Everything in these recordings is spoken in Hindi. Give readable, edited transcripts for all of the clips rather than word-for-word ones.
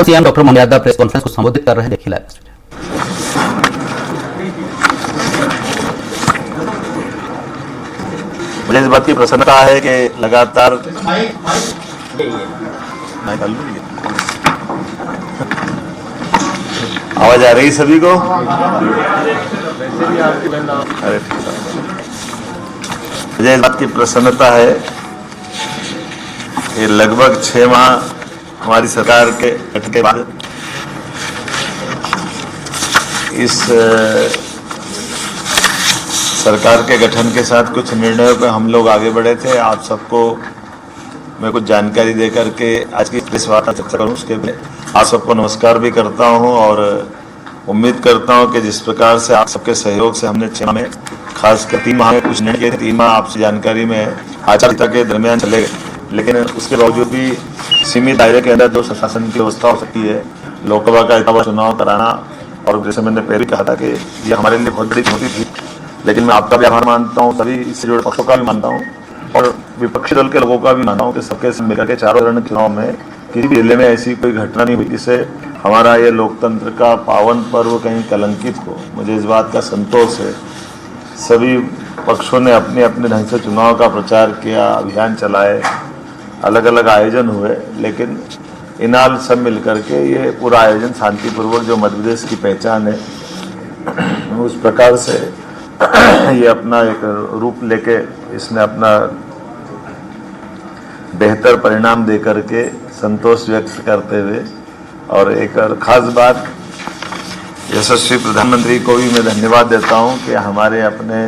Bihar CM doctor Mohan Yadav press conference को संबोधित कर रहे हैं, देखिए लाइव। मुझे इस बात की प्रसन्नता है कि लगातार आवाज आ रही सभी को? अरे मुझे इस बात की प्रसन्नता है कि लगभग 6 माह हमारी सरकार के गठन के बाद इस सरकार के गठन के साथ कुछ निर्णयों पर हम लोग आगे बढ़े थे। आप सबको मैं कुछ जानकारी दे करके आज की प्रेस वार्ता चर्चा करूँ, उसके लिए आप सबको नमस्कार भी करता हूं और उम्मीद करता हूं कि जिस प्रकार से आप सबके सहयोग से हमने 6 माह में, खासकर 3 माह में कुछ निर्णय किए थे, 3 माह आपसे जानकारी में आचार के दरमियान चले गए, लेकिन उसके बावजूद भी सीमित दायरे के अंदर जो शासन की व्यवस्था हो सकती है, लोकसभा का इतना बड़ा चुनाव कराना, और जैसे मैंने पहले कहा था कि ये हमारे लिए बहुत बड़ी चुनौती थी, लेकिन मैं आपका भी आभार मानता हूँ, सभी इससे जुड़े पक्षों का भी मानता हूँ और विपक्षी दल के लोगों का भी मानता हूँ कि सबके मिलकर के चारों चरण चुनाव में किसी भी जिले में ऐसी कोई घटना नहीं हुई जिससे हमारा ये लोकतंत्र का पावन पर्व कहीं कलंकित हो। मुझे इस बात का संतोष है। सभी पक्षों ने अपने अपने ढंग से चुनाव का प्रचार किया, अभियान चलाए, अलग अलग आयोजन हुए, लेकिन इनाल सब मिलकर के ये पूरा आयोजन शांतिपूर्वक, जो मध्य प्रदेश की पहचान है, उस प्रकार से ये अपना एक रूप लेके इसने अपना बेहतर परिणाम दे करके संतोष व्यक्त करते हुए, और एक खास बात, यशस्वी प्रधानमंत्री को भी मैं धन्यवाद देता हूं कि हमारे अपने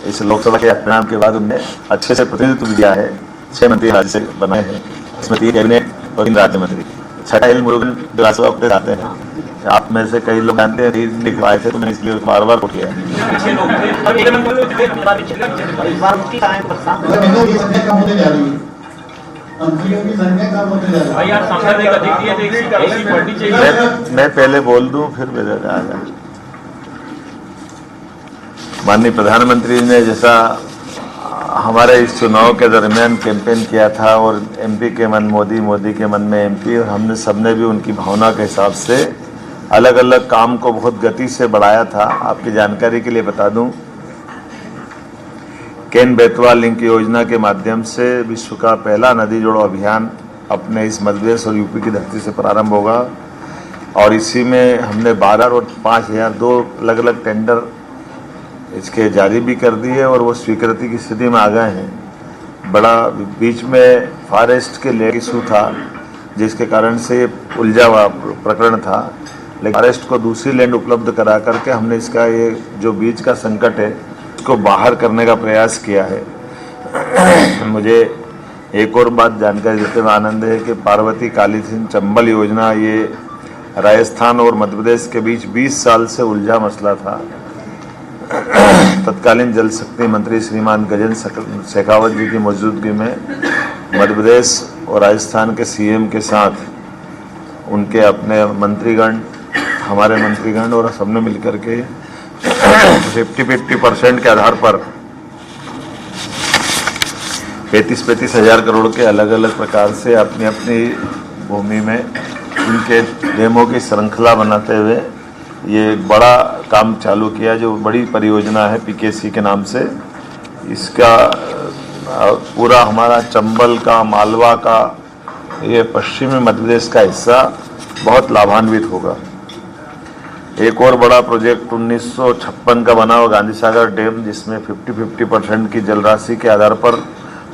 इस लोकसभा के परिणाम के बाद उन्हें अच्छे से प्रतिनिधित्व दिया है। 6 मंत्री राज्य से बनाए हैं, इसमें 3 कैबिनेट और 3 राज्य मंत्री। छठा एल मुरुगन जो राज्यसभा उठते जाते हैं, आप में से कई लोग जानते हैं, लिख पाए थे तो मैंने इसलिए बार बार उठिया है। मैं पहले बोल दूं फिर मेरे आ जाए। माननीय प्रधानमंत्री ने जैसा हमारे इस चुनाव के दरमियान कैंपेन किया था, और एमपी के मन मोदी, मोदी के मन में एमपी, और हमने सबने भी उनकी भावना के हिसाब से अलग अलग काम को बहुत गति से बढ़ाया था। आपकी जानकारी के लिए बता दूं, केन बेतवा लिंक योजना के माध्यम से विश्व का पहला नदी जोड़ो अभियान अपने इस मध्य प्रदेश और यूपी की धरती से प्रारंभ होगा, और इसी में हमने 12 और 5,000 2 अलग अलग टेंडर इसके जारी भी कर दिए और वो स्वीकृति की स्थिति में आ गए हैं। बड़ा बीच में फॉरेस्ट के लैंड इशू था, जिसके कारण से उलझा हुआ प्रकरण था, लेकिन फॉरेस्ट को दूसरी लैंड उपलब्ध करा करके हमने इसका ये जो बीच का संकट है इसको बाहर करने का प्रयास किया है। मुझे एक और बात जानकारी देते हुए आनंद है कि पार्वती काली सिंह चंबल योजना, ये राजस्थान और मध्य प्रदेश के बीच 20 साल से उलझा मसला था। तत्कालीन जल शक्ति मंत्री श्रीमान गजेंद्र शेखावत जी की मौजूदगी में मध्य प्रदेश और राजस्थान के सीएम के साथ उनके अपने मंत्रीगण, हमारे मंत्रीगण और सबने मिलकर के 50-50% के आधार पर 35-35 हजार करोड़ के अलग अलग प्रकार से अपनी अपनी भूमि में उनके डेमो की श्रृंखला बनाते हुए ये एक बड़ा काम चालू किया, जो बड़ी परियोजना है पीकेसी के नाम से। इसका पूरा हमारा चंबल का, मालवा का, ये पश्चिमी मध्य प्रदेश का हिस्सा बहुत लाभान्वित होगा। एक और बड़ा प्रोजेक्ट 1956 का बना हुआ गांधी सागर डैम, जिसमें 50-50% की जल राशि के आधार पर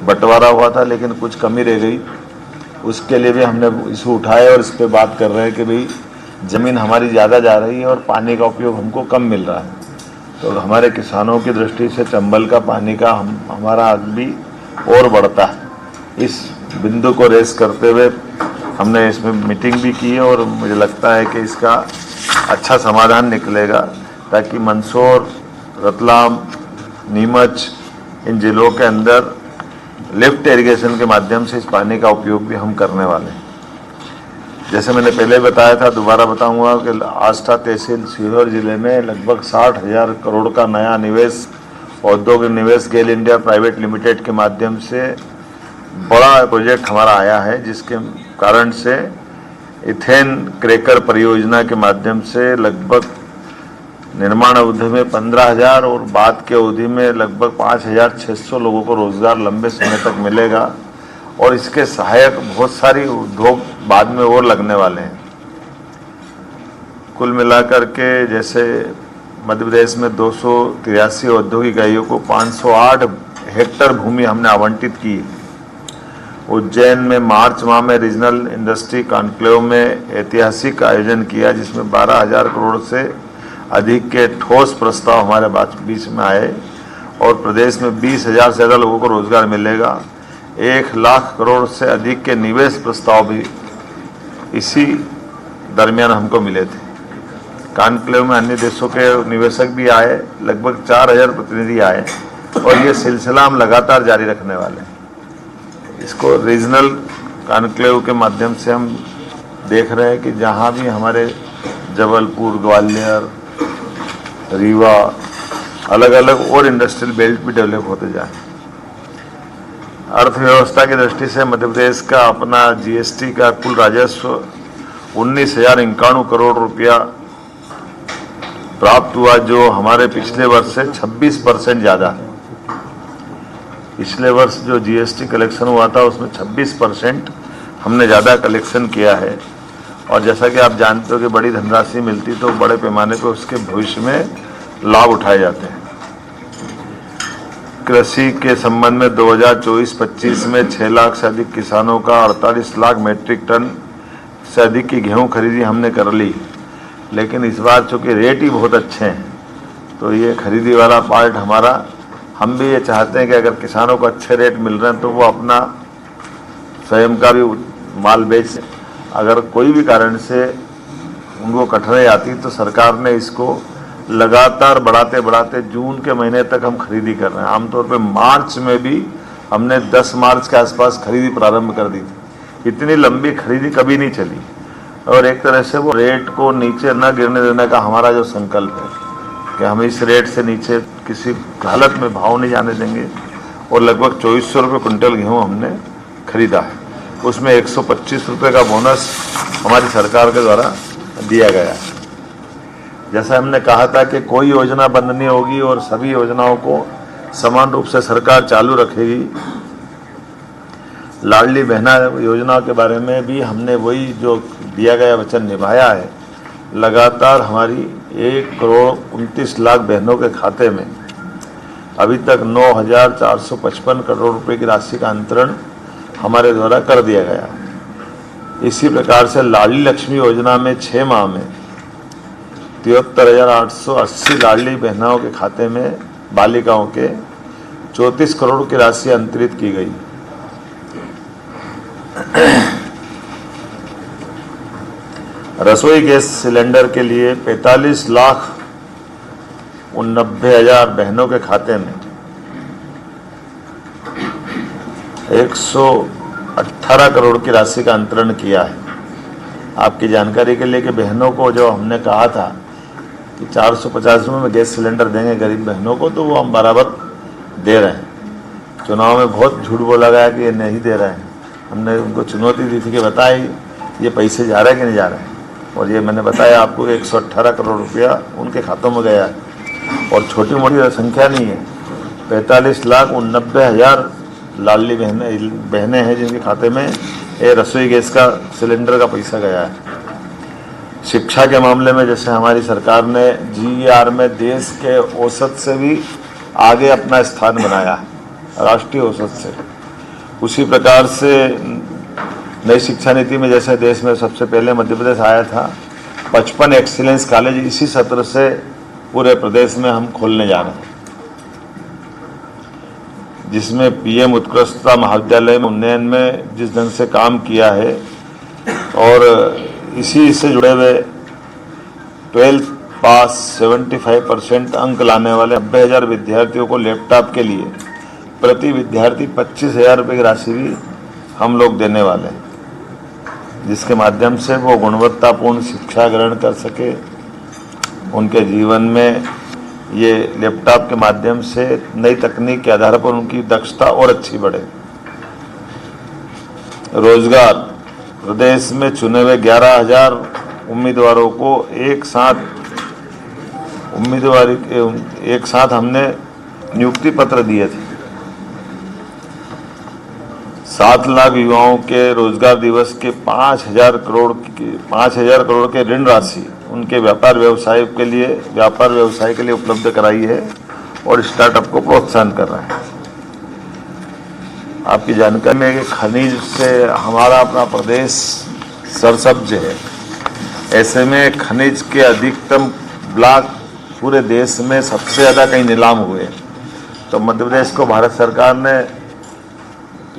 बंटवारा हुआ था, लेकिन कुछ कमी रह गई। उसके लिए भी हमने इशू उठाया और इस पर बात कर रहे हैं कि भाई ज़मीन हमारी ज़्यादा जा रही है और पानी का उपयोग हमको कम मिल रहा है, तो हमारे किसानों की दृष्टि से चंबल का पानी का हमारा हक भी और बढ़ता है। इस बिंदु को रेस करते हुए हमने इसमें मीटिंग भी की है और मुझे लगता है कि इसका अच्छा समाधान निकलेगा, ताकि मंदसौर, रतलाम, नीमच, इन जिलों के अंदर लिफ्ट इरिगेशन के माध्यम से इस पानी का उपयोग भी हम करने वाले हैं। जैसे मैंने पहले बताया था, दोबारा बताऊंगा कि आष्टा तहसील सीहोर जिले में लगभग 60,000 करोड़ का नया निवेश, औद्योगिक निवेश गेल इंडिया प्राइवेट लिमिटेड के माध्यम से बड़ा प्रोजेक्ट हमारा आया है, जिसके कारण से इथेन क्रैकर परियोजना के माध्यम से लगभग निर्माण अवधि में 15,000 और बाद के अवधि में लगभग 5,600 लोगों को रोजगार लंबे समय तक मिलेगा और इसके सहायक बहुत सारी उद्योग बाद में और लगने वाले हैं। कुल मिलाकर के जैसे मध्य प्रदेश में 283 औद्योगिक इकाइयों को 508 हेक्टेयर भूमि हमने आवंटित की। उज्जैन में मार्च माह में रीजनल इंडस्ट्री कॉन्क्लेव में ऐतिहासिक आयोजन किया जिसमें 12,000 करोड़ से अधिक के ठोस प्रस्ताव हमारे बीच में आए और प्रदेश में 20,000 से ज़्यादा लोगों को रोजगार मिलेगा। 1 लाख करोड़ से अधिक के निवेश प्रस्ताव भी इसी दरमियान हमको मिले थे। कॉन्क्लेव में अन्य देशों के निवेशक भी आए, लगभग 4,000 प्रतिनिधि आए और ये सिलसिला हम लगातार जारी रखने वाले हैं। इसको रीजनल कॉन्क्लेव के माध्यम से हम देख रहे हैं कि जहाँ भी हमारे जबलपुर, ग्वालियर, रीवा, अलग अलग और इंडस्ट्रियल बेल्ट भी डेवलप होते जाए। अर्थव्यवस्था की दृष्टि से मध्य प्रदेश का अपना जीएसटी का कुल राजस्व 19,091 करोड़ रुपया प्राप्त हुआ, जो हमारे पिछले वर्ष से 26% ज़्यादा है। पिछले वर्ष जो जीएसटी कलेक्शन हुआ था उसमें 26% हमने ज़्यादा कलेक्शन किया है और जैसा कि आप जानते हो कि बड़ी धनराशि मिलती तो बड़े पैमाने पर उसके भविष्य में लाभ उठाए जाते हैं। कृषि के संबंध में 2024-25 में 6 लाख से अधिक किसानों का 48 लाख मीट्रिक टन से अधिक की गेहूं खरीदी हमने कर ली, लेकिन इस बार चूँकि रेट ही बहुत अच्छे हैं तो ये खरीदी वाला पार्ट हमारा, हम भी ये चाहते हैं कि अगर किसानों को अच्छे रेट मिल रहे हैं तो वो अपना स्वयं का भी माल बेच। अगर कोई भी कारण से उनको कठिनाई आती तो सरकार ने इसको लगातार बढ़ाते बढ़ाते जून के महीने तक हम खरीदी कर रहे हैं। आमतौर पे मार्च में भी हमने 10 मार्च के आसपास खरीदी प्रारंभ कर दी थी। इतनी लंबी खरीदी कभी नहीं चली और एक तरह से वो रेट को नीचे न गिरने देने का हमारा जो संकल्प है कि हम इस रेट से नीचे किसी हालत में भाव नहीं जाने देंगे और लगभग 2400 रुपये कुंटल गेहूँ हमने खरीदा है। उसमें 125 रुपये का बोनस हमारी सरकार के द्वारा दिया गया है। जैसा हमने कहा था कि कोई योजना बंद नहीं होगी और सभी योजनाओं को समान रूप से सरकार चालू रखेगी। लाडली बहना योजना के बारे में भी हमने वही जो दिया गया वचन निभाया है। लगातार हमारी 1,29,00,000 बहनों के खाते में अभी तक 9,455 करोड़ रुपए की राशि का अंतरण हमारे द्वारा कर दिया गया। इसी प्रकार से लाडली लक्ष्मी योजना में 6 माह में 73,880 लाडली बहनों के खाते में बालिकाओं के 34 करोड़ की राशि अंतरित की गई। रसोई गैस सिलेंडर के लिए 45,89,000 बहनों के खाते में 118 करोड़ की राशि का अंतरण किया है। आपकी जानकारी के लिए कि बहनों को जो हमने कहा था कि 450 रुपये में गैस सिलेंडर देंगे गरीब बहनों को, तो वो हम बराबर दे रहे हैं। चुनाव में बहुत झूठ बोला गया कि ये नहीं दे रहे हैं। हमने उनको चुनौती दी थी कि बताइए ये पैसे जा रहे हैं कि नहीं जा रहे हैं, और ये मैंने बताया आपको कि 118 करोड़ रुपया उनके खातों में गया है और छोटी मोटी संख्या नहीं है। 45,89,000 लाडली बहनें हैं जिनके खाते में ये रसोई गैस का सिलेंडर का पैसा गया है। शिक्षा के मामले में जैसे हमारी सरकार ने GER में देश के औसत से भी आगे अपना स्थान बनाया है, राष्ट्रीय औसत से, उसी प्रकार से नई शिक्षा नीति में जैसे देश में सबसे पहले मध्य प्रदेश आया था, 55 एक्सीलेंस कॉलेज इसी सत्र से पूरे प्रदेश में हम खोलने जा रहे हैं, जिसमें PM उत्कृष्टता महाविद्यालय में उन्नयन में जिस ढंग से काम किया है और इसी से जुड़े हुए 12th पास 75% अंक लाने वाले 90,000 विद्यार्थियों को लैपटॉप के लिए प्रति विद्यार्थी 25,000 रुपये की राशि भी हम लोग देने वाले हैं, जिसके माध्यम से वो गुणवत्तापूर्ण शिक्षा ग्रहण कर सके। उनके जीवन में ये लैपटॉप के माध्यम से नई तकनीक के आधार पर उनकी दक्षता और अच्छी बढ़े। रोजगार प्रदेश में चुने हुए 11,000 उम्मीदवारों को एक साथ हमने नियुक्ति पत्र दिए थे। 7 लाख युवाओं के रोजगार दिवस के 5,000 करोड़ के ऋण राशि उनके व्यापार व्यवसाय के लिए उपलब्ध कराई है और स्टार्टअप को प्रोत्साहन कर रहे हैं। आपकी जानकारी में कि खनिज से हमारा अपना प्रदेश सरसब्ज है। ऐसे में खनिज के अधिकतम ब्लॉक पूरे देश में सबसे ज़्यादा कहीं नीलाम हुए, तो मध्य प्रदेश को भारत सरकार ने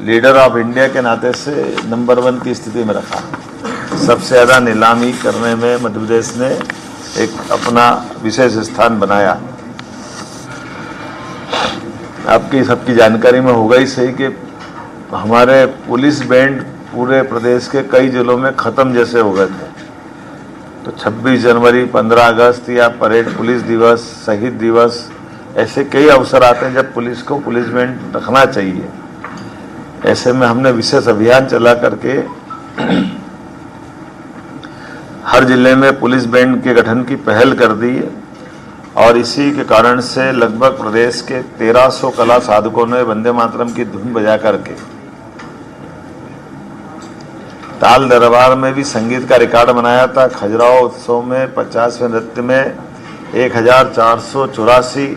लीडर ऑफ इंडिया के नाते से नंबर 1 की स्थिति में रखा। सबसे ज़्यादा नीलामी करने में मध्य प्रदेश ने एक अपना विशेष स्थान बनाया। आपकी सबकी जानकारी में होगा ही सही कि हमारे पुलिस बैंड पूरे प्रदेश के कई जिलों में ख़त्म जैसे हो गए थे। तो 26 जनवरी, 15 अगस्त या परेड पुलिस दिवस, शहीद दिवस, ऐसे कई अवसर आते हैं जब पुलिस को पुलिस बैंड रखना चाहिए। ऐसे में हमने विशेष अभियान चला करके हर जिले में पुलिस बैंड के गठन की पहल कर दी है और इसी के कारण से लगभग प्रदेश के 1300 कला साधकों ने वंदे मातरम की धुन बजा करके ताल दरबार में भी संगीत का रिकॉर्ड बनाया था। खजुराहो उत्सव में 50वें नृत्य में 1484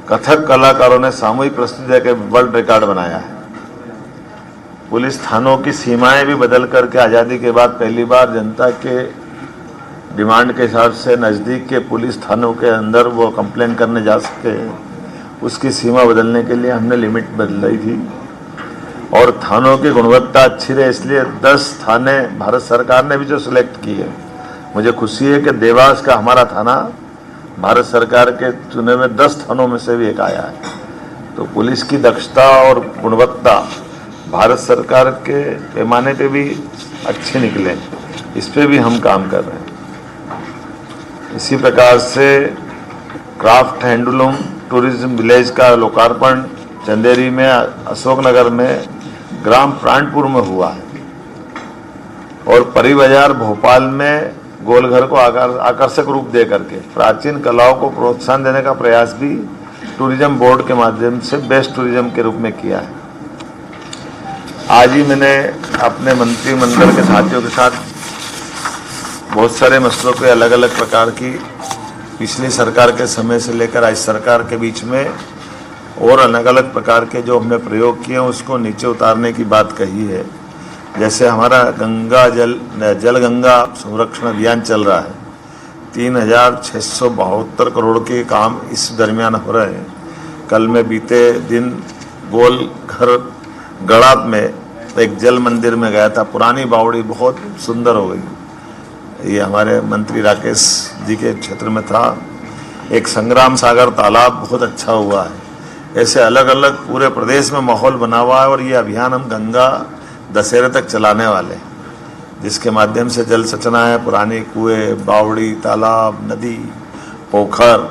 कथक कलाकारों ने सामूहिक प्रस्तुति देकर वर्ल्ड रिकॉर्ड बनाया है। पुलिस थानों की सीमाएं भी बदल करके आज़ादी के बाद पहली बार जनता के डिमांड के हिसाब से नज़दीक के पुलिस थानों के अंदर वो कंप्लेन करने जा सके, उसकी सीमा बदलने के लिए हमने लिमिट बदलाई थी। और थानों की गुणवत्ता अच्छी रहे इसलिए 10 थाने भारत सरकार ने भी जो सिलेक्ट किए। मुझे खुशी है कि देवास का हमारा थाना भारत सरकार के चुने हुए 10 थानों में से भी एक आया है। तो पुलिस की दक्षता और गुणवत्ता भारत सरकार के पैमाने पे भी अच्छे निकले, इस पे भी हम काम कर रहे हैं। इसी प्रकार से क्राफ्ट हैंडलूम टूरिज्म विलेज का लोकार्पण चंदेरी में, अशोकनगर में, ग्राम प्राणपुर में हुआ है और परी बाजार भोपाल में गोलघर को आकर्षक रूप दे करके प्राचीन कलाओं को प्रोत्साहन देने का प्रयास भी टूरिज्म बोर्ड के माध्यम से बेस्ट टूरिज्म के रूप में किया है। आज ही मैंने अपने मंत्रिमंडल के साथियों के साथ बहुत सारे मसलों पे अलग अलग प्रकार की पिछली सरकार के समय से लेकर आज सरकार के बीच में और अलग अलग प्रकार के जो हमने प्रयोग किए हैं उसको नीचे उतारने की बात कही है। जैसे हमारा जल गंगा संरक्षण अभियान चल रहा है, 3,672 करोड़ के काम इस दरमियान हो रहे हैं। कल मैं बीते दिन गोलघर गड़ा में एक जल मंदिर में गया था। पुरानी बावड़ी बहुत सुंदर हो गई। ये हमारे मंत्री राकेश जी के क्षेत्र में था। एक संग्राम सागर तालाब बहुत अच्छा हुआ है। ऐसे अलग अलग पूरे प्रदेश में माहौल बना हुआ है और ये अभियान हम गंगा दशहरे तक चलाने वाले हैं, जिसके माध्यम से जल सचना है। पुरानी कुएं, बावड़ी, तालाब, नदी, पोखर,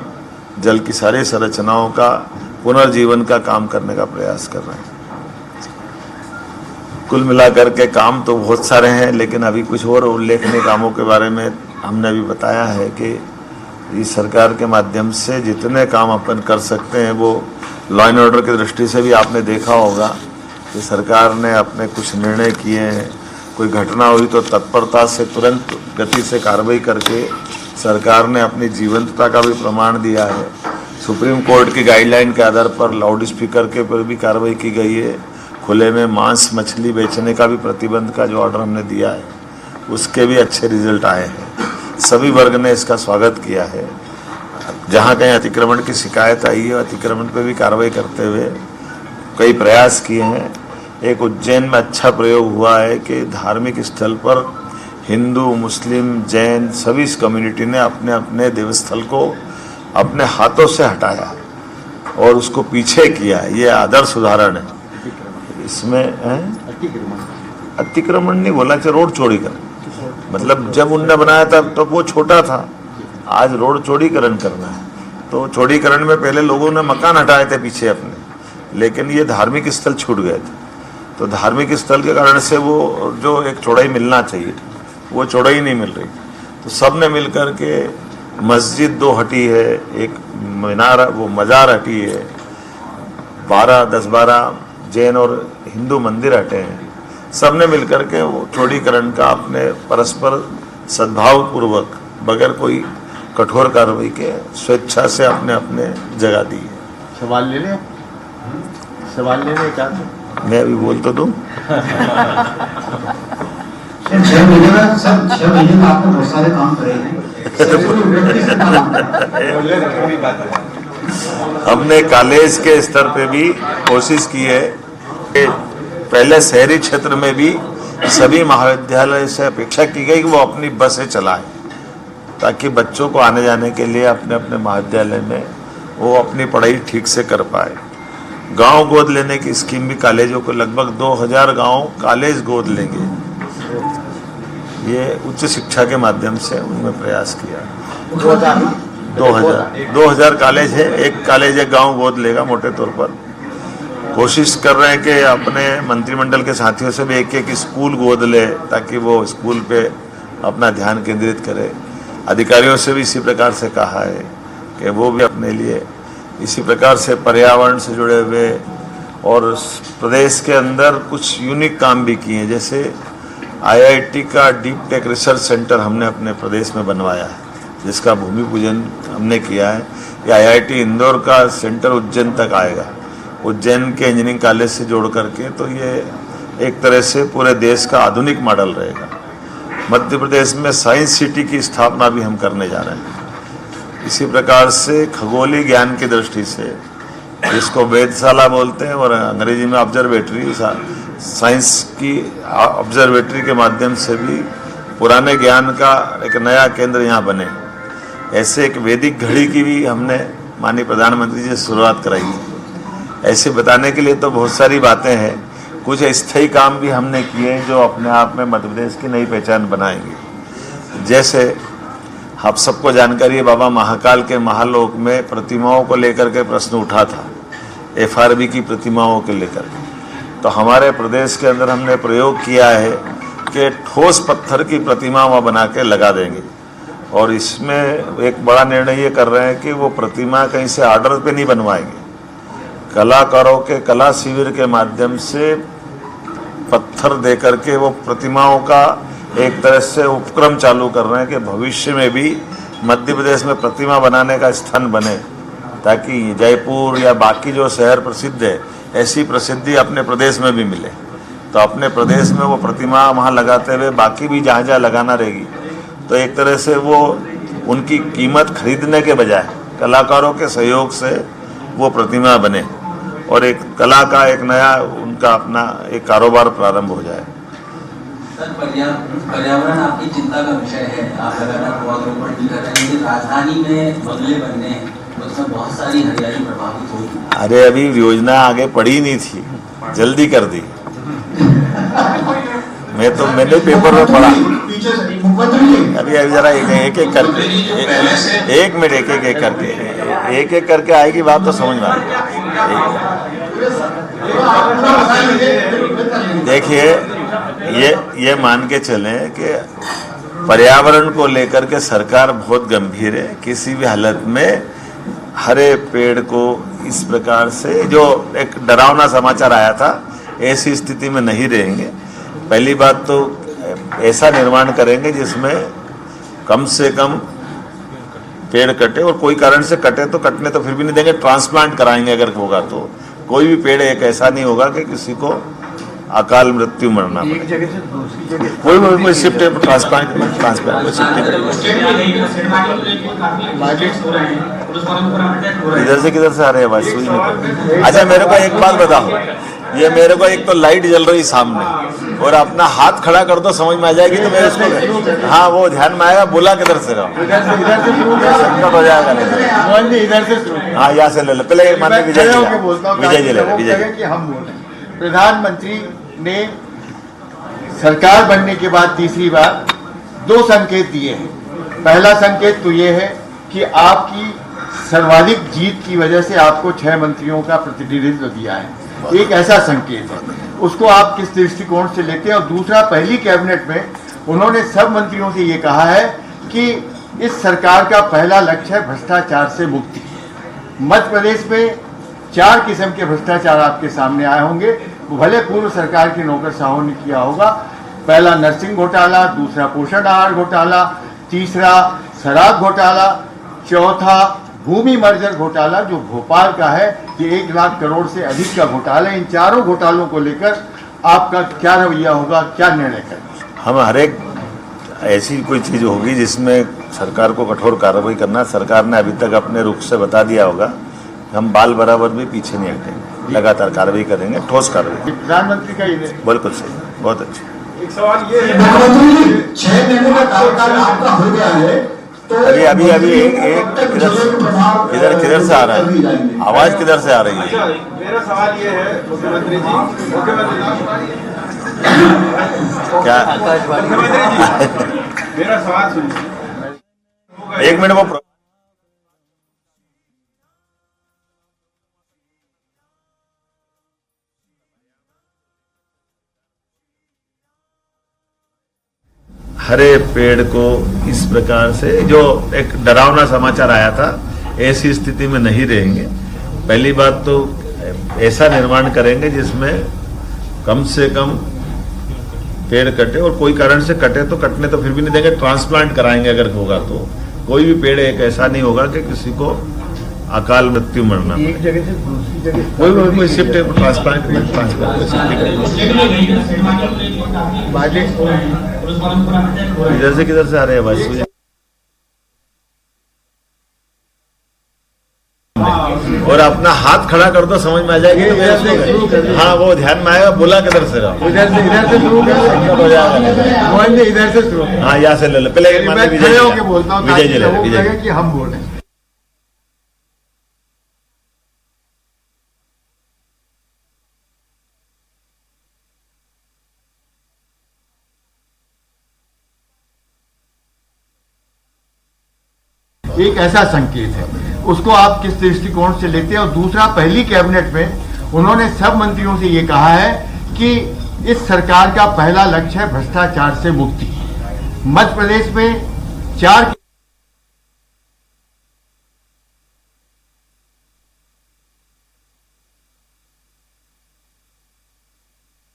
जल की सारी संरचनाओं का पुनर्जीवन का काम करने का प्रयास कर रहे हैं। कुल मिलाकर के काम तो बहुत सारे हैं, लेकिन अभी कुछ और उल्लेखनीय कामों के बारे में हमने अभी बताया है कि इस सरकार के माध्यम से जितने काम अपन कर सकते हैं वो लॉ एंड ऑर्डर की दृष्टि से भी आपने देखा होगा कि सरकार ने अपने कुछ निर्णय किए हैं। कोई घटना हुई तो तत्परता से तुरंत गति से कार्रवाई करके सरकार ने अपनी जीवंतता का भी प्रमाण दिया है। सुप्रीम कोर्ट की गाइडलाइन के आधार पर लाउड स्पीकर के पर भी कार्रवाई की गई है। खुले में मांस मछली बेचने का भी प्रतिबंध का जो ऑर्डर हमने दिया है उसके भी अच्छे रिजल्ट आए हैं। सभी वर्ग ने इसका स्वागत किया है। जहाँ कहीं अतिक्रमण की शिकायत आई है, अतिक्रमण पे भी कार्रवाई करते हुए कई प्रयास किए हैं। एक उज्जैन में अच्छा प्रयोग हुआ है कि धार्मिक स्थल पर हिंदू, मुस्लिम, जैन सभी इस कम्युनिटी ने अपने अपने देवस्थल को अपने हाथों से हटाया और उसको पीछे किया। ये आदर्श उदाहरण है। इसमें अतिक्रमण नहीं बोला, रोड चौड़ीकरण। मतलब जब उनने बनाया था तो वो छोटा था, आज रोड चौड़ीकरण करना है। तो चौड़ीकरण में पहले लोगों ने मकान हटाए थे पीछे अपने, लेकिन ये धार्मिक स्थल छूट गए थे। तो धार्मिक स्थल के कारण से वो जो एक चौड़ाई मिलना चाहिए वो चौड़ाई नहीं मिल रही। तो सब ने मिल कर के मस्जिद 2 हटी है, एक मीनार वो मज़ार हटी है, 10-12 जैन और हिंदू मंदिर हटे हैं। सब ने मिल कर के वो चौड़ीकरण का अपने परस्पर सद्भाव पूर्वक बगैर कोई कठोर कार्रवाई के स्वेच्छा से अपने अपने जगह दी है। सवाल ले लें, सवाल ले लें क्या? मैं अभी बोल तो दूं। 6 महीने में सर, 6 महीने में आपने बहुत सारे काम करे हैं। हमने कॉलेज के स्तर पे भी कोशिश की है कि पहले शहरी क्षेत्र में भी सभी महाविद्यालय से अपेक्षा की गई कि वो अपनी बसें चलाएं, ताकि बच्चों को आने जाने के लिए अपने अपने महाविद्यालय में वो अपनी पढ़ाई ठीक से कर पाए। गांव गोद लेने की स्कीम भी कॉलेजों को लगभग 2000 गांव कॉलेज गोद लेंगे, ये उच्च शिक्षा के माध्यम से उनमें प्रयास किया। 2000 कॉलेज है, एक कॉलेज एक गांव गोद लेगा मोटे तौर पर। कोशिश कर रहे हैं कि अपने मंत्रिमंडल के साथियों से भी एक स्कूल गोद ले, ताकि वो स्कूल पे अपना ध्यान केंद्रित करे। अधिकारियों से भी इसी प्रकार से कहा है कि वो भी अपने लिए इसी प्रकार से पर्यावरण से जुड़े हुए और प्रदेश के अंदर कुछ यूनिक काम भी किए हैं। जैसे IIT का डीप टेक रिसर्च सेंटर हमने अपने प्रदेश में बनवाया है, जिसका भूमि पूजन हमने किया है। ये IIT इंदौर का सेंटर उज्जैन तक आएगा, उज्जैन के इंजीनियरिंग कॉलेज से जोड़ करके, तो ये एक तरह से पूरे देश का आधुनिक मॉडल रहेगा। मध्य प्रदेश में साइंस सिटी की स्थापना भी हम करने जा रहे हैं। इसी प्रकार से खगोलीय ज्ञान की दृष्टि से, जिसको वेधशाला बोलते हैं और अंग्रेजी में ऑब्जर्वेटरी, साइंस की ऑब्जर्वेटरी के माध्यम से भी पुराने ज्ञान का एक नया केंद्र यहाँ बने। ऐसे एक वैदिक घड़ी की भी हमने माननीय प्रधानमंत्री जी से शुरुआत कराई थी। ऐसे बताने के लिए तो बहुत सारी बातें हैं। कुछ स्थायी काम भी हमने किए हैं जो अपने आप में मध्य प्रदेश की नई पहचान बनाएंगे। जैसे आप सबको जानकारी है, बाबा महाकाल के महालोक में प्रतिमाओं को लेकर के प्रश्न उठा था, FRB की प्रतिमाओं को लेकर के। तो हमारे प्रदेश के अंदर हमने प्रयोग किया है कि ठोस पत्थर की प्रतिमा वहाँ बना के लगा देंगे। और इसमें एक बड़ा निर्णय ये कर रहे हैं कि वो प्रतिमा कहीं से ऑर्डर पे नहीं बनवाएंगे, कलाकारों के कला शिविर के माध्यम से पत्थर दे करके वो प्रतिमाओं का एक तरह से उपक्रम चालू कर रहे हैं कि भविष्य में भी मध्य प्रदेश में प्रतिमा बनाने का स्थान बने, ताकि जयपुर या बाकी जो शहर प्रसिद्ध है ऐसी प्रसिद्धि अपने प्रदेश में भी मिले। तो अपने प्रदेश में वो प्रतिमा वहाँ लगाते हुए बाकी भी जहाँ जहाँ लगाना रहेगी, तो एक तरह से वो उनकी कीमत खरीदने के बजाय कलाकारों के सहयोग से वो प्रतिमा बने और एक कला का एक नया उनका अपना एक कारोबार प्रारंभ हो जाए। सर, पर्यावरण आपकी चिंता का विषय है, आप लगातार पौधरोपण भी कर रहे हैं। राजधानी में बंगले बनने हैं, उसमें बहुत सारी हरियाली प्रभावित होगी। अरे अभी योजना आगे पड़ी नहीं थी, जल्दी कर दी। मैंने पेपर में पढ़ा। अभी जरा एक एक करके एक मिनट एक एक करके आएगी बात तो समझ में आएगी। देखिए, ये मान के चलें कि पर्यावरण को लेकर के सरकार बहुत गंभीर है। किसी भी हालत में हरे पेड़ को इस प्रकार से, जो एक डरावना समाचार आया था, ऐसी स्थिति में नहीं रहेंगे। पहली बात तो ऐसा निर्माण करेंगे जिसमें कम से कम पेड़ कटे, और कोई कारण से कटे तो कटने तो फिर भी नहीं देंगे, ट्रांसप्लांट कराएंगे अगर होगा तो। कोई भी पेड़ एक ऐसा नहीं होगा कि किसी को अकाल मृत्यु मरना पड़े। कोई शिफ्ट ट्रांसप्लांट इधर से किधर से आ रहे हैं, आवाज सुई नहीं। अच्छा, मेरे को एक बात बताओ, ये मेरे को एक तो लाइट जल रही सामने और अपना हाथ खड़ा कर दो, समझ में आ जाएगी तो मैं इसको, हाँ वो ध्यान में आएगा। बोला किधर से रहो, संकट हो जाएगा नहीं। इधर से हाँ, यहाँ से ले लो। पहले माननीय विजय जी ले विजय जी। हम बोल रहे हैं, प्रधानमंत्री ने सरकार बनने के बाद तीसरी बार 2 संकेत दिए हैं। पहला संकेत तो ये है कि आपकी सर्वाधिक जीत की वजह से आपको 6 मंत्रियों का प्रतिनिधित्व दिया है। एक ऐसा संकेत है, उसको आप किस दृष्टिकोण से लेते हैं? और दूसरा, पहली कैबिनेट में उन्होंने सब मंत्रियों से ये कहा है कि इस सरकार का पहला लक्ष्य है भ्रष्टाचार से मुक्ति। मध्य प्रदेश में 4 किस्म के भ्रष्टाचार आपके सामने आए होंगे, भले पूर्व सरकार के नौकरशाहों ने किया होगा। पहला नर्सिंग घोटाला, दूसरा पोषण आहार घोटाला, तीसरा शराब घोटाला, चौथा भूमि मर्जर घोटाला जो भोपाल का है, ये 1 लाख करोड़ से अधिक का घोटाला है। इन चारों घोटालों को लेकर आपका क्या रवैया होगा, क्या निर्णय करेंगे? हम हर एक ऐसी कोई चीज़ होगी जिसमें सरकार को कठोर कार्रवाई करना, सरकार ने अभी तक अपने रुख से बता दिया होगा, हम बाल बराबर भी पीछे नहीं हटेंगे, लगातार कार्रवाई करेंगे, ठोस कार्रवाई। प्रधानमंत्री का ये बिल्कुल सही, बहुत अच्छा। एक सवाल ये है, मुख्यमंत्री 6 महीने का कार्यकाल आपका हो गया है, तो अभी एक किधर से आ रहा है, आवाज किधर से आ रही है? मेरा सवाल ये है मुख्यमंत्री जी, क्या मुख्यमंत्री जी मेरा सवाल सुनिए। 1 मिनट वो हरे पेड़ को इस प्रकार से, जो एक डरावना समाचार आया था, ऐसी स्थिति में नहीं रहेंगे। पहली बात तो ऐसा निर्माण करेंगे जिसमें कम से कम पेड़ कटे, और कोई कारण से कटे तो कटने तो फिर भी नहीं देंगे, ट्रांसप्लांट कराएंगे अगर होगा तो। कोई भी पेड़ एक ऐसा नहीं होगा कि किसी को अकाल मृत्यु मरना, एक जगह से दूसरी जगह कोई शिफ्ट ट्रांसप्लांट इधर से किधर से आ रहे हैं भाई? और अपना हाथ खड़ा कर दो, समझ में आ जाएगी। तो हाँ, वो ध्यान में आएगा, बोला किधर से रहा, इधर से शुरू हो जाएगा। मोहन जी इधर से शुरू। हाँ, यहाँ से ले लो पहले। खड़े होके बोलता हूँ विजय जी ले, कि हम बोले। एक ऐसा संकेत है, उसको आप किस दृष्टिकोण से लेते हैं? और दूसरा, पहली कैबिनेट में उन्होंने सब मंत्रियों से ये कहा है कि इस सरकार का पहला लक्ष्य है भ्रष्टाचार से मुक्ति। मध्य प्रदेश में 4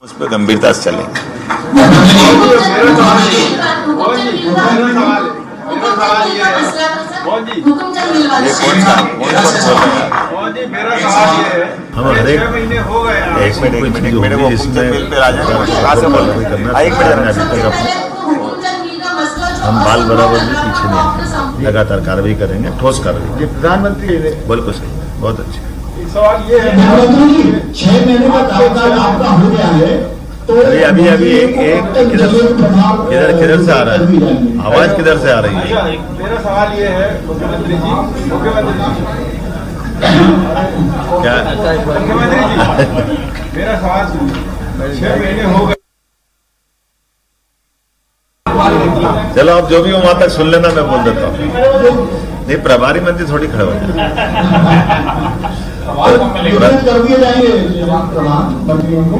उस पर गंभीरता से चलेंगे। हम हर एक ऐसे कोई चीज होगी जिसमें हम बाल बराबर भी पीछे नहीं हटेंगे, लगातार कार्रवाई करेंगे, ठोस कार्रवाई। प्रधानमंत्री बिल्कुल सही, बहुत अच्छे। सवाल ये है मुख्यमंत्री 6 महीने का कार्यकाल आपका हो गया है, तो अभी एक किधर से आ रहा है, आवाज किधर से आ रही है? मेरा सवाल ये है मुख्यमंत्री जी, क्या मुख्यमंत्री जी मेरा सवाल सुनिए। 6 महीने हो गए, चलो आप जो भी हो वहां तक सुन लेना, मैं बोल देता हूँ। नहीं, प्रभारी मंत्री थोड़ी खड़े हो जाए। कर दिए जाएंगे मंत्रियों को।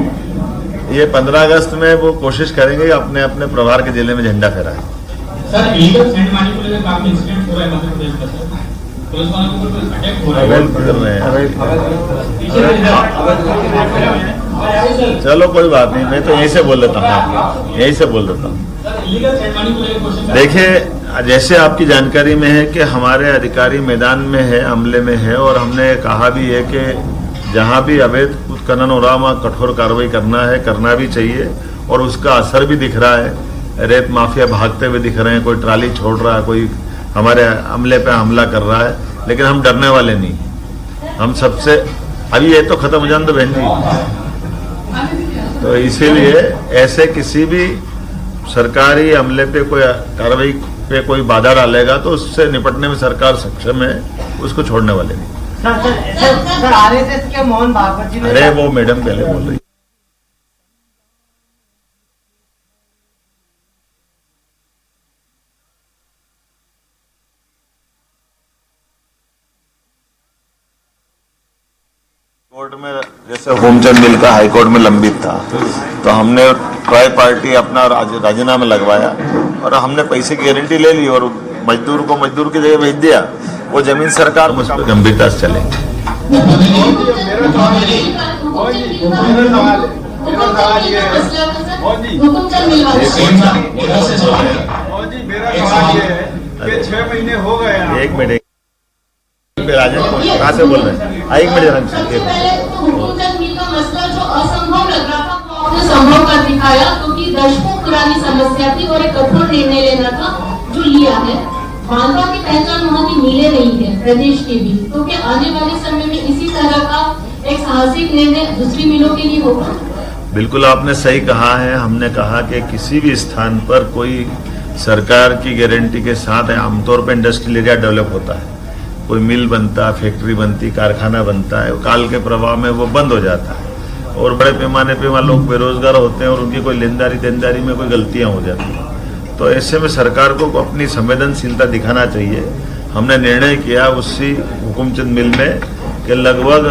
ये 15 अगस्त में वो कोशिश करेंगे अपने अपने प्रभार के जिले में झंडा फहराए। सर, इलीगल सैंड माइनिंग को लेकर काफी इंसिडेंट हो रहा है मध्य प्रदेश में, सर। पुलिस वालों के ऊपर अटैक हो रहा है। कर रहे हैं। चलो कोई बात नहीं, मैं तो यहीं से बोल देता हूँ, यहीं से बोल देता हूँ। इलीगल सैंड माइनिंग को लेकर क्वेश्चन। देखिए, जैसे आपकी जानकारी में है कि हमारे अधिकारी मैदान में है, अमले में है, और हमने कहा भी है कि जहाँ भी अवैध उत्खनन हो रहा वहाँ कठोर कार्रवाई करना है, करना भी चाहिए, और उसका असर भी दिख रहा है। रेत माफिया भागते हुए दिख रहे हैं, कोई ट्राली छोड़ रहा है, कोई हमारे अमले पे हमला कर रहा है, लेकिन हम डरने वाले नहीं। हम सबसे अभी ये तो खत्म हो जाए तो बहन जी, तो इसीलिए ऐसे किसी भी सरकारी अमले पे कोई कार्रवाई पे कोई बाधा डालेगा तो उससे निपटने में सरकार सक्षम है, उसको छोड़ने वाले नहीं। सर, आरएसएस के मोहन भागवत जी ने, अरे वो मैडम पहले बोल रही। कोर्ट में जैसे होमचंद मिल का हाईकोर्ट में लंबित था, तो हमने ट्राई पार्टी अपना राजीनामा लगवाया और हमने पैसे की गारंटी ले ली और मजदूर को मजदूर की जगह भेज दिया। वो जमीन सरकार को गंभीरता से चलेंगे। मेरा सवाल ये है कि 6 महीने हो गए हैं। एक मिनट कहाँ से बोल रहे हैं? एक मिनट हुकुमचंद मिल का मसला जो असंभव लग रहा था वो आपने संभव कर दिखाया, क्योंकि दशकों पुरानी समस्या थी और एक कठोर निर्णय लेना था जो लिया है। भाजपा की पहचान वहाँ की मिले नहीं है प्रदेश के भी, तो क्या आने वाले समय में इसी तरह का एक साहसिक निर्णय दूसरी मिलों के लिए होगा? बिल्कुल आपने सही कहा है। हमने कहा कि किसी भी स्थान पर कोई सरकार की गारंटी के साथ आमतौर पर इंडस्ट्रियल एरिया डेवलप होता है, कोई मिल बनता, फैक्ट्री बनती, कारखाना बनता है, काल के प्रभाव में वो बंद हो जाता है और बड़े पैमाने पे वहाँ लोग बेरोजगार होते हैं और उनकी कोई लेनदारी देनदारी में कोई गलतियां हो जाती हैं। तो ऐसे में सरकार को अपनी संवेदनशीलता दिखाना चाहिए। हमने निर्णय किया उसी हुकुमचंद मिल में कि लगभग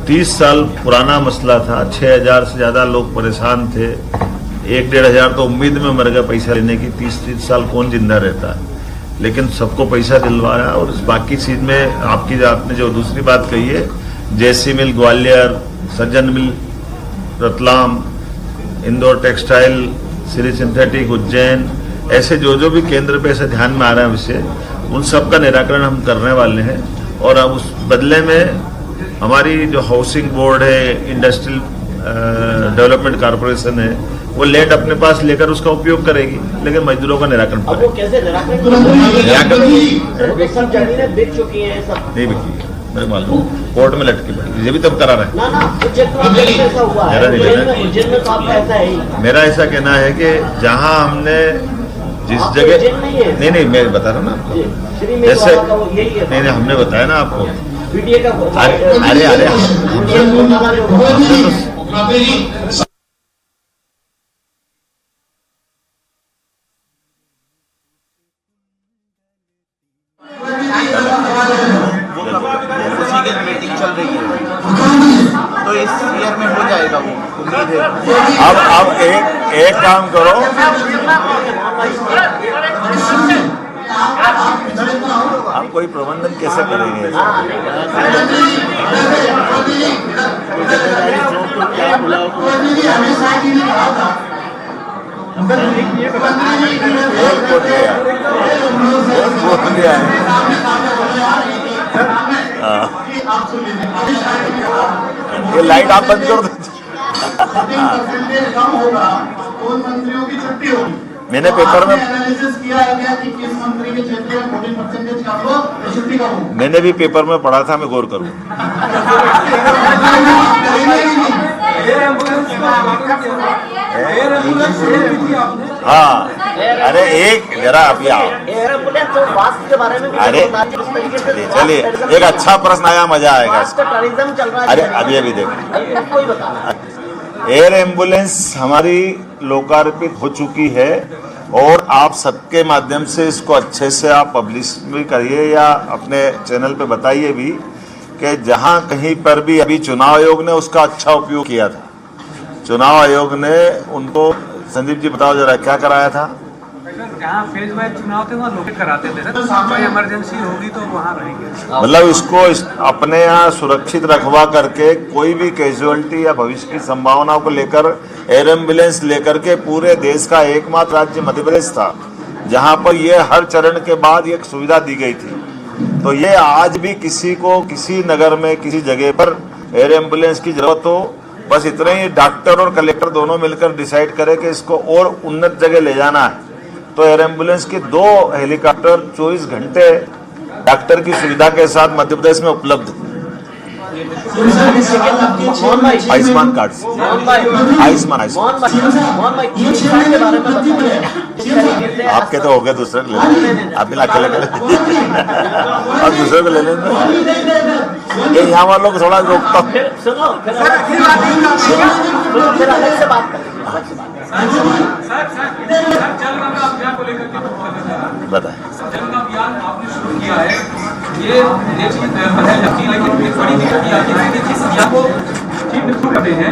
30 साल पुराना मसला था, 6000 से ज़्यादा लोग परेशान थे, 1-1.5 हजार तो उम्मीद में मर गए पैसा लेने की। 30 साल कौन जिंदा रहता है, लेकिन सबको पैसा दिलवाया। और इस बाकी चीज में आपने जो दूसरी बात कही है, जैसी मिल ग्वालियर, सज्जन मिल रतलाम, इंदौर टेक्सटाइल, श्री सिंथेटिक उज्जैन, ऐसे जो भी केंद्र पे ऐसे ध्यान में आ रहा है विषय, उन सब का निराकरण हम करने वाले हैं। और अब उस बदले में हमारी जो हाउसिंग बोर्ड है, इंडस्ट्रियल डेवलपमेंट कॉर्पोरेशन है, वो लैंड अपने पास लेकर उसका उपयोग करेगी, लेकिन मजदूरों का निराकरण अब वो कैसे निराकरण सब जमीनें बिक चुकी हैं, सब नहीं बिकी, मेरे मालूम कोर्ट में लटकी पड़ी, ये भी तब करा रहा है। ना ऐसा हुआ है, उज्जैन में तो आपका ऐसा है। मेरा ऐसा कहना है कि जहां हमने जिस जगह नहीं मैं बता रहा हूँ ना आपको, जैसे नहीं हमने बताया ना आपको, अरे मीटिंग चल रही है, तो इस ईयर में हो जाएगा, वो उम्मीद है। अब एक काम करो, आप कोई प्रबंधन कैसे करेंगे? ये लाइट आप बंद कर दो। मंत्रियों की छुट्टी होगी। मैंने पेपर में एनालिसिस किया है कि किस मंत्री के क्षेत्र में 14% कर लो तो छुट्टी करो। मैंने भी पेपर में पढ़ा था, मैं गौर करूँ। हाँ, अरे एक जरा अभी आओ, अरे चलिए एक अच्छा प्रश्न आया, मजा आएगा इसका। अरे अभी देखो, एयर एम्बुलेंस हमारी लोकार्पित हो चुकी है और आप सबके माध्यम से इसको अच्छे से आप पब्लिश भी करिए या अपने चैनल पे बताइए भी कि जहां कहीं पर भी अभी चुनाव आयोग ने उसका अच्छा उपयोग किया था। चुनाव आयोग ने उनको, संदीप जी बताओ जरा क्या कराया था? जहाँ फेज वाइज चुनाव थे वहाँ लोकेट कराते थे, कोई इमरजेंसी होगी तो वहाँ रहेंगे। मतलब इसको अपने यहाँ सुरक्षित रखवा करके कोई भी कैजुअलिटी या भविष्य की संभावनाओं को लेकर एयर एम्बुलेंस लेकर के पूरे देश का एकमात्र राज्य मध्य प्रदेश था जहाँ पर ये हर चरण के बाद एक सुविधा दी गई थी। तो ये आज भी किसी को किसी नगर में किसी जगह पर एयर एम्बुलेंस की जरूरत हो, बस इतना ही डॉक्टर और कलेक्टर दोनों मिलकर डिसाइड करें कि इसको और उन्नत जगह ले जाना है, तो एयर एम्बुलेंस के 2 हेलीकॉप्टर 24 घंटे डॉक्टर की सुविधा के साथ मध्य प्रदेश में उपलब्ध। आयुष्मान कार्ड से, आयुष्मान आपके तो हो गए, दूसरे ले लें, आप मिला अकेले और दूसरे को ले लें। ये यहाँ वालों को थोड़ा रोकता बताए। जल अभियान आपने शुरू किया है, ये देखिए पहल लगती है, लेकिन एक बड़ी दिक्कत ये आती है कि जिस अभियान को चीफ मिनिस्टर करते हैं,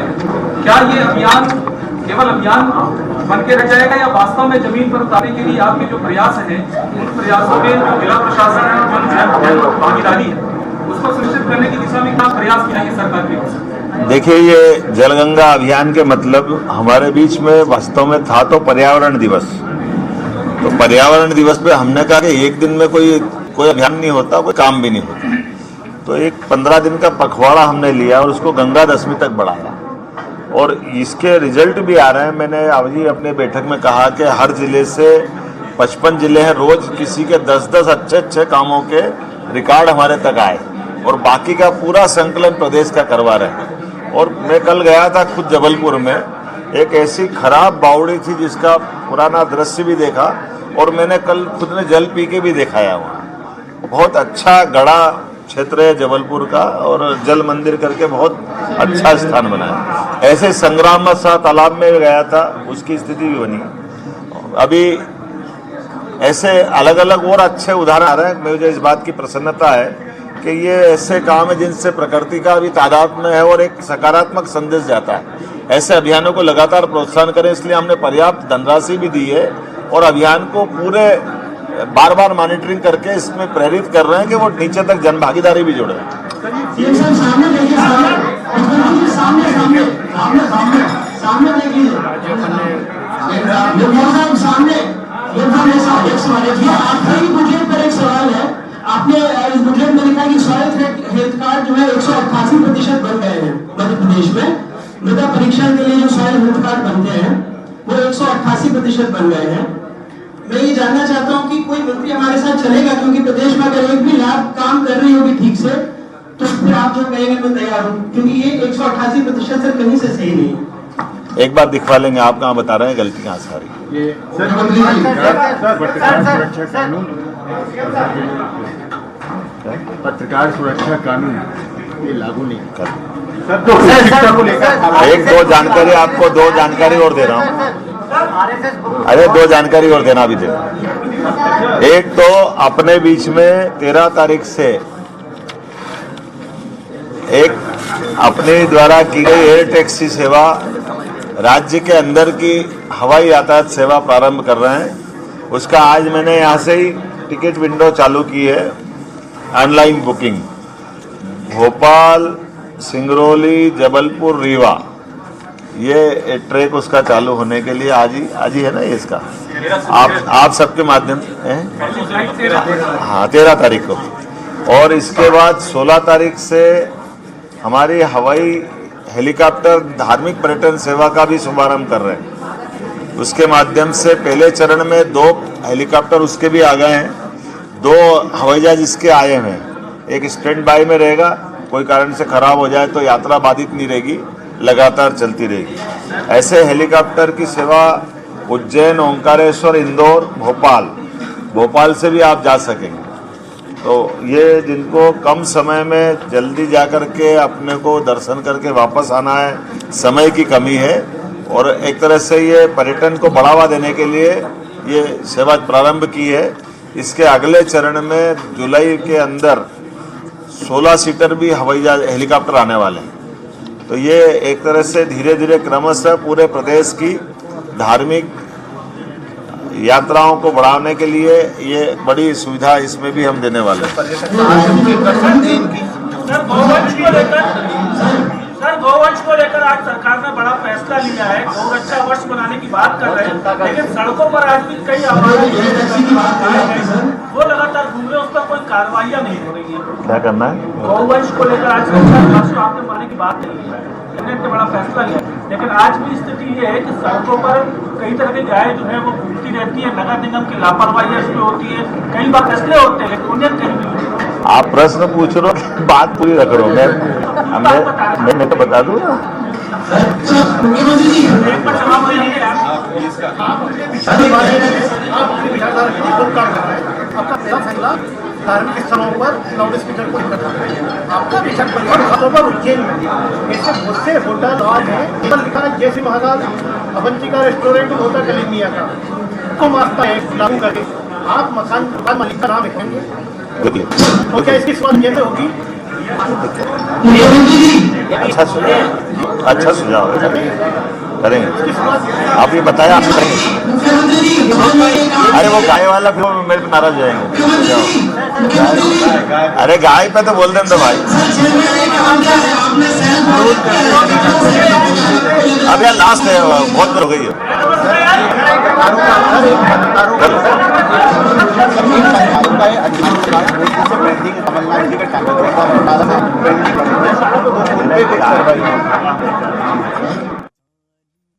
क्या ये अभियान केवल अभियान बन के रह जाएगा या वास्तव में जमीन पर उतारने के लिए आपके जो प्रयास हैं, उन प्रयासों में जो जिला प्रशासन है और जन भागीदारी है, उसको सुनिश्चित करने की दिशा में क्या प्रयास किया है सरकार की ओर से? देखिए, ये जलगंगा अभियान के मतलब हमारे बीच में वास्तव में था तो पर्यावरण दिवस। तो पर्यावरण दिवस पे हमने कहा कि एक दिन में कोई अभियान नहीं होता, कोई काम भी नहीं होता। तो एक 15 दिन का पखवाड़ा हमने लिया और उसको गंगा दशमी तक बढ़ाया और इसके रिजल्ट भी आ रहे हैं। मैंने आज ही अपने बैठक में कहा कि हर जिले से 55 जिले हैं, रोज किसी के 10-10 अच्छे कामों के रिकॉर्ड हमारे तक आए और बाकी का पूरा संकलन प्रदेश का करवा रहे हैं। और मैं कल गया था खुद जबलपुर में, एक ऐसी खराब बावड़ी थी जिसका पुराना दृश्य भी देखा और मैंने कल खुद ने जल पी के भी दिखाया वहाँ। बहुत अच्छा गढ़ा क्षेत्र है जबलपुर का और जल मंदिर करके बहुत अच्छा स्थान बना है। ऐसे संग्राम सा तालाब में गया था, उसकी स्थिति भी बनी। अभी ऐसे अलग अलग और अच्छे उदाहरण आ रहे हैं। मुझे इस बात की प्रसन्नता है कि ये ऐसे काम है जिनसे प्रकृति का भी तादाद में है और एक सकारात्मक संदेश जाता है। ऐसे अभियानों को लगातार प्रोत्साहन करें, इसलिए हमने पर्याप्त धनराशि भी दी है और अभियान को पूरे बार बार मॉनिटरिंग करके इसमें प्रेरित कर रहे हैं कि वो नीचे तक जन भागीदारी भी जोड़े। आपने इस बुलेटिन में लिखा कि सॉइल हेल्थ कार्ड जो है 188% बन गए हैं मध्य प्रदेश में। मृदा परीक्षण के लिए जो सॉइल हेल्थ कार्ड बनते हैं वो 188% बन गए हैं। मैं ये जानना चाहता हूँ कि कोई मंत्री हमारे साथ चलेगा, क्योंकि प्रदेश में अगर एक भी लैब काम कर रही होगी ठीक से तो फिर आप जो कहेंगे मैं तैयार हूँ, क्योंकि ये 188% से कहीं से सही नहीं। एक बार दिखवा लेंगे, आप कहाँ बता रहे हैं, गलती कहाँ से आ रही है। पत्रकार सुरक्षा कानून ये लागू नहीं कर। एक दो जानकारी आपको दो जानकारी और दे रहा हूँ। अरे दो जानकारी और देना भी दे रहा हूँ। एक तो अपने बीच में 13 तारीख से एक अपने द्वारा की गई एयर टैक्सी सेवा, राज्य के अंदर की हवाई यातायात सेवा प्रारंभ कर रहे हैं। उसका आज मैंने यहाँ से ही टिकट विंडो चालू की है, ऑनलाइन बुकिंग। भोपाल, सिंगरौली, जबलपुर, रीवा, ये ट्रैक उसका चालू होने के लिए आज ही है ना ये इसका, आप सबके माध्यम से हाँ 13 तारीख को। और इसके बाद 16 तारीख से हमारी हवाई हेलीकॉप्टर धार्मिक पर्यटन सेवा का भी शुभारंभ कर रहे हैं। उसके माध्यम से पहले चरण में 2 हेलीकॉप्टर उसके भी आ गए हैं, 2 हवाई जहाज इसके आए हुए हैं। एक स्टैंड बाय में रहेगा, कोई कारण से खराब हो जाए तो यात्रा बाधित नहीं रहेगी, लगातार चलती रहेगी। ऐसे हेलीकॉप्टर की सेवा उज्जैन, ओंकारेश्वर, इंदौर, भोपाल से भी आप जा सकेंगे। तो ये जिनको कम समय में जल्दी जा कर के अपने को दर्शन करके वापस आना है, समय की कमी है और एक तरह से ये पर्यटन को बढ़ावा देने के लिए ये सेवा प्रारंभ की है। इसके अगले चरण में जुलाई के अंदर 16 सीटर भी हवाई जहाज हेलीकॉप्टर आने वाले हैं। तो ये एक तरह से धीरे धीरे क्रमशः पूरे प्रदेश की धार्मिक यात्राओं को बढ़ाने के लिए ये बड़ी सुविधा इसमें भी हम देने वाले हैं। सर गौवंश को लेकर आज सरकार ने बड़ा फैसला लिया है, गौरक्षा वर्ष बनाने की बात कर रहे हैं, लेकिन सड़कों पर आज भी कई वो लगातार घूम रहे हैं, उस पर कोई कार्रवाइयां नहीं हो रही है। क्या करना है? गौवंश को लेकर आज आपने मानने की बात नहीं है, कैबिनेट ने बड़ा फैसला लिया, लेकिन आज भी स्थिति ये है कि सड़कों पर कई तरह की गाय जो है वो घूमती रहती है, नगर निगम की लापरवाही इसमें होती है, कई बार फैसले होते हैं लेकिन उन्हें कहीं भी आप प्रश्न पूछ रहे हो, बात पूरी रख रहे हो, मैं तो बता दूं ना। धार्मिक स्थलों पर लाउड स्पीकर को आपका विषय पर उज्जैन में ऐसे बहुत से होटल और हैं, केवल लिखा है जैसी महाराज अवंतिका रेस्टोरेंट होता कलीमिया का को मास्ता है लागू करके आप मकान मालिक का नाम लिखेंगे, तो क्या इसकी शुरुआत कैसे होगी? अच्छा सुझाव है, करेंगे। आप ये बताया, आप करेंगे। अरे वो गाय वाला फिर मेरे पे नाराज हो जाएंगे। अरे गाय पे तो बोल दें तो भाई। अब यार लास्ट है, बहुत देर हो गई है। कमलनाथ जी का